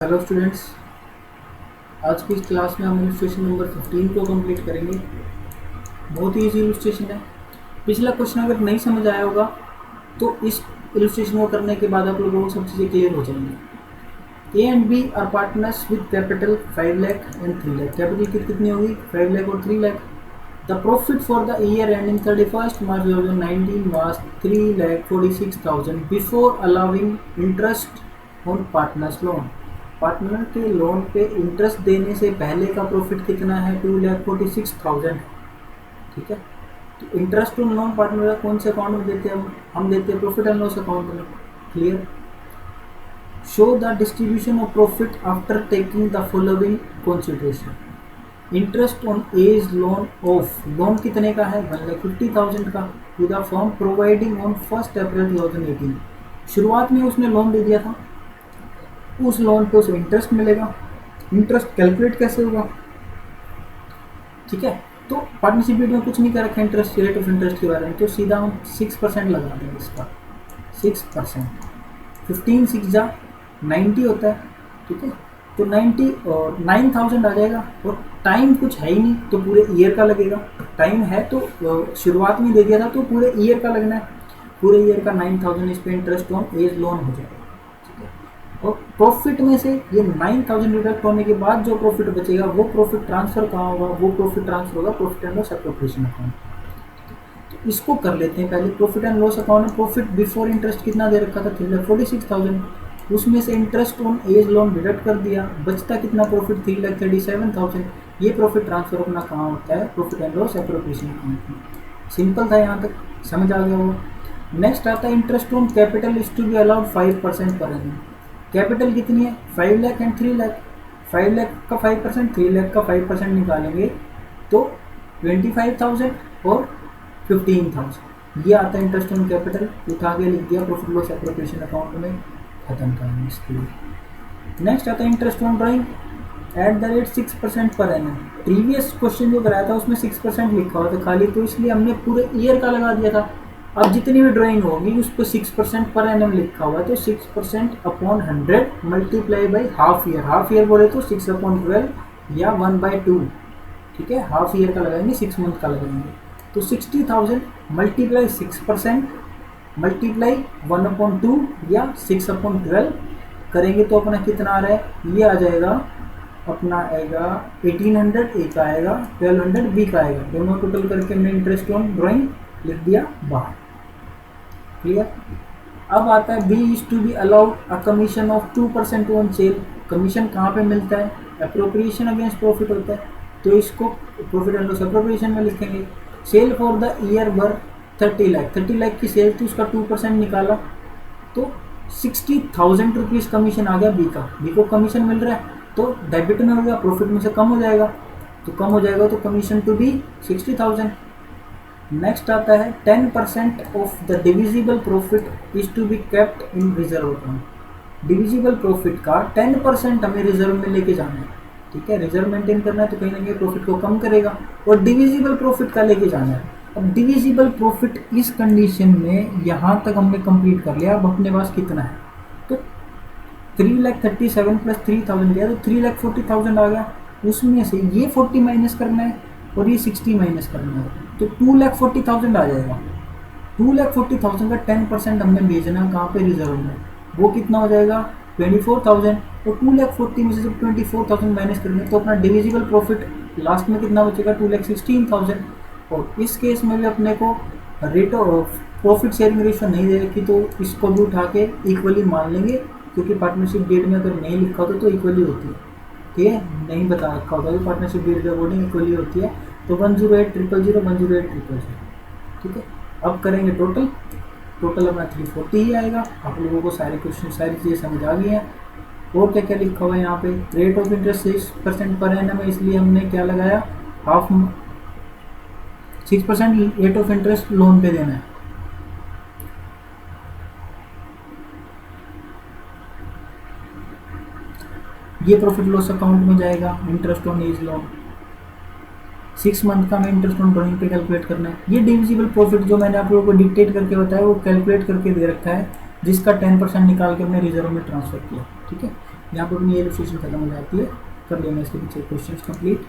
Hello students, आज की इस क्लास में हम इलस्ट्रेशन नंबर 15 को कंप्लीट करेंगे। बहुत ही इजी इलस्ट्रेशन है। पिछला क्वेश्चन अगर नहीं समझ आया होगा तो इस इलस्ट्रेशन को करने के बाद आप लोगों को सब चीज़ें क्लियर हो जाएंगी। A and B are partners with capital 5 lakh and 3 lakh. Capital कितनी होगी? 5 लाख और 3 lakh. The profit for the year ending 31 March 2019 was 3,46,000 before allowing interest on partners loan. Partner के लोन पे इंटरेस्ट देने से पहले का प्रॉफिट कितना है? 2,46,000। ठीक है, तो इंटरेस्ट ऑन लोन पार्टनर का कौन से अकाउंट में देते हैं? हम देते हैं प्रॉफिट एंड लॉस अकाउंट में। Clear. Show the distribution of profit after taking the following consideration. Interest on as loan of, loan कितने का है? 1,50,000 का, to the firm providing on 1 April 2018। शुरुआत में उसने लोन दे दिया था, उस लोन पे उसे इंटरेस्ट मिलेगा। इंटरेस्ट कैलकुलेट कैसे होगा? ठीक है, तो पार्टनरशिप डीड में कुछ नहीं कर रखा इंटरेस्ट, रेट ऑफ इंटरेस्ट के बारे में, तो सीधा हम 6% लगा देंगे इसका। 6%, 15 6 जा 90 होता है। ठीक है, तो 90 और 9,000 आ जाएगा। और टाइम कुछ है ही नहीं तो पूरे ईयर का लगेगा। टाइम है तो शुरुआत में दे दिया था तो पूरे ईयर का लगना है। पूरे ईयर का 9,000 इस पे इंटरेस्ट ऑन एज लोन हो जाएगा। और प्रॉफिट में से ये 9,000 डिडक्ट होने के बाद जो प्रॉफिट बचेगा वो प्रॉफिट ट्रांसफर कहाँ होगा? वो प्रॉफिट ट्रांसफर होगा profit and loss appropriation account. तो इसको कर लेते हैं पहले। प्रॉफिट एंड लॉस अकाउंट में प्रॉफिट बिफोर इंटरेस्ट कितना दे रखा था? 3,46,000। उसमें से interest on as loan deduct कर दिया, बचता कितना प्रॉफिट? 3,37,000। ये प्रॉफिट ट्रांसफर अपना कहाँ होता है? Profit and loss appropriation account में। सिंपल था, यहाँ तक समझ आ गया वो। नेक्स्ट आता है interest on capital is to be allowed 5% per annum. Capital कितनी है? 5 लाख एंड 3 लाख। 5 लाख का 5%, 3 लाख का 5% निकालेंगे तो 25,000 और 15,000। ये आता है इंटरेस्ट ऑन कैपिटल। उठा के लिख दिया प्रॉफिट लॉस एप्रोप्रिएशन अकाउंट में, खत्म करेंगे इसके लिए। नेक्स्ट आता है interest on drawing at the rate 6% per annum. Previous question जो कराया था उसमें 6% लिखा हुआ था खाली, तो इसलिए हमने पूरे ईयर का लगा दिया था। अब जितनी भी ड्राइंग होगी उस पर 6% पर एनम लिखा हुआ है, तो 6% upon 100 multiply by half year. Half year बोले तो 6/12 या 1/2। ठीक है, हाफ ईयर का लगाएंगे, 6 मंथ का लगाएंगे। तो 60,000 मल्टीप्लाई 6% मल्टीप्लाई 1/2 या 6/12 करेंगे तो अपना कितना आ रहा है? ये आ जाएगा अपना आएगा 1800, एक आएगा 1200, बी का आएगा। दोनों टोटल करके हमने इंटरेस्ट ऑन ड्राइंग लिख दिया बाहर। क्लियर। अब आता है B is to be allowed a commission of 2% on sale. Commission कहाँ पे मिलता है? अप्रोप्रिएशन अगेंस्ट प्रॉफिट होता है, तो इसको प्रॉफिट एंड लॉस अप्रोप्रिएशन में लिखेंगे। Sale for the year were 30 lakh. 30 lakh की सेल थी, उसका 2% निकाला तो 60,000 रुपीज़ कमीशन आ गया बी का। बी को कमीशन मिल रहा है तो डेबिट में हो गया, प्रॉफिट में से कम हो जाएगा, तो कम हो जाएगा तो कमीशन टू बी 60,000। नेक्स्ट आता है 10% of the divisible profit is to be kept in reserve account. Divisible profit का 10% हमें रिजर्व में लेके जाना है। ठीक है, रिजर्व मेंटेन करना है तो कहीं ना कहीं प्रॉफिट को कम करेगा, और डिविजिबल प्रॉफिट का लेके जाना है। अब डिविजिबल प्रॉफिट इस कंडीशन में यहाँ तक हमने कंप्लीट कर लिया। अब अपने पास कितना है? तो 3,37,000 प्लस 3,000 गया तो 3,40,000 आ गया। उसमें से ये 40 माइनस करना है और ये 60 माइनस करना है, तो 2,40,000 आ जाएगा। 2,40,000 का 10% हमने भेजना कहाँ पे? रिजर्व में। वो कितना हो जाएगा? 24,000। तो 2,40,000 में से जब 24,000 माइनस करेंगे तो अपना डिविजिबल प्रॉफिट लास्ट में कितना बचेगा? 2,16,000। और इस केस में भी अपने को rate of profit sharing ratio नहीं दे रखी, तो इसको भी उठा के इक्वली मान लेंगे, क्योंकि पार्टनरशिप डेट में अगर नहीं लिखा होता तो इक्वली होती है। ठीक है, नहीं बता रखा होता तो पार्टनरशिप डेट के अकॉर्डिंग इक्वली होती है। तो 108,000 108,000। ठीक है, अब करेंगे टोटल। टोटल अपना 340 ही आएगा। आप लोगों को सारे क्वेश्चन सारी चीज़ें समझ आ गई हैं। और क्या क्या लिखा हुआ है यहाँ पे? Rate of interest 6% per annum है, इसलिए हमने क्या लगाया? Half 6% rate of interest loan पे देना है। ये प्रॉफिट लॉस अकाउंट में जाएगा। Interest on as loan 6 month का हमें इंटरेस्ट ऑन ड्राइंग पे कैलकुलेट करना है। ये डिविजिबल प्रॉफिट जो मैंने आप लोगों को डिक्टेट करके बताया वो कैलकुलेट करके दे रखा है, जिसका 10% निकाल के हमने रिजर्व में ट्रांसफर किया। ठीक है, यहाँ पर अपनी इलस्ट्रेशन खत्म हो जाती है। कर लेना इसके पीछे क्वेश्चन कंप्लीट।